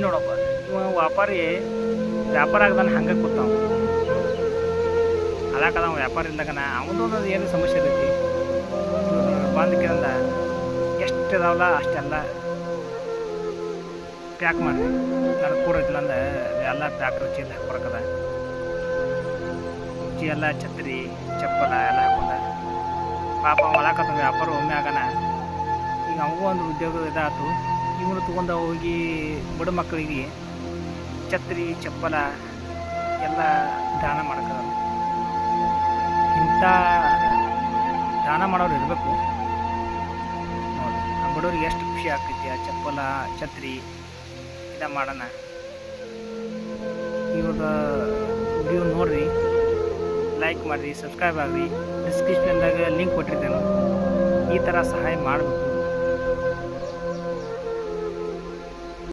ನೋಡಪ್ಪ, ಇವ ವ್ಯಾಪಾರ ಆಗದಾನ ಹಂಗೆ ಕೂತಾವ ಅದಾಕದ ವ್ಯಾಪಾರ ಇಲ್ದಾಗನ ಅವನದು ಏನು ಸಮಸ್ಯೆ ಇರ್ತೈತಿ. ಇವ್ರು ಬಂದಕ್ಕಿಂದ ಎಷ್ಟು ಇದಾವಲ್ಲ ಅಷ್ಟೆಲ್ಲ ಪ್ಯಾಕ್ ಮಾಡಿ ನನಗೆ ಕೂಡ ಇದ್ದಿಲ್ಲ ಅಂದ್ರೆ ಎಲ್ಲ ಪ್ಯಾಕ್ ಚೀಲ ಹಾಕ್ಬರ್ಕದ. ಎಲ್ಲ ಛತ್ರಿ ಚಪ್ಪಲ ಎಲ್ಲ ಹಾಕೊಂಡ ಪಾಪ ಒಳಕತ್ತ ವ್ಯಾಪಾರ ಒಮ್ಮೆ ಆಗನ. ಈಗ ಅವಾಗೂ ಒಂದು ಉದ್ಯೋಗ ಇದಾಯ್ತು. ಇವನು ತೊಗೊಂಡು ಹೋಗಿ ಬಡ ಮಕ್ಕಳಿಗೆ ಛತ್ರಿ ಚಪ್ಪಲ ಎಲ್ಲ ದಾನ ಮಾಡ್ಕದ. ಇಂಥ ದಾನ ಮಾಡೋರು ಇರಬೇಕು ನೋಡಿ. ಆ ಬಡವ್ರಿಗೆ ಎಷ್ಟು ಖುಷಿ ಆಗ್ತೈತಿ. ಆ ಚಪ್ಪಲ ಛತ್ರಿ ಇದ ಮಾಡೋಣ. ಇವಾಗ ವಿಡಿಯೋ ನೋಡಿರಿ, ಲೈಕ್ ಮಾಡಿರಿ, ಸಬ್ಸ್ಕ್ರೈಬ್ ಆಗಿರಿ. ಡಿಸ್ಕ್ರಿಪ್ಷನ್ದಾಗ ಲಿಂಕ್ ಕೊಟ್ಟಿರ್ತೇನೆ. ಈ ಥರ ಸಹಾಯ ಮಾಡಬೇಕು.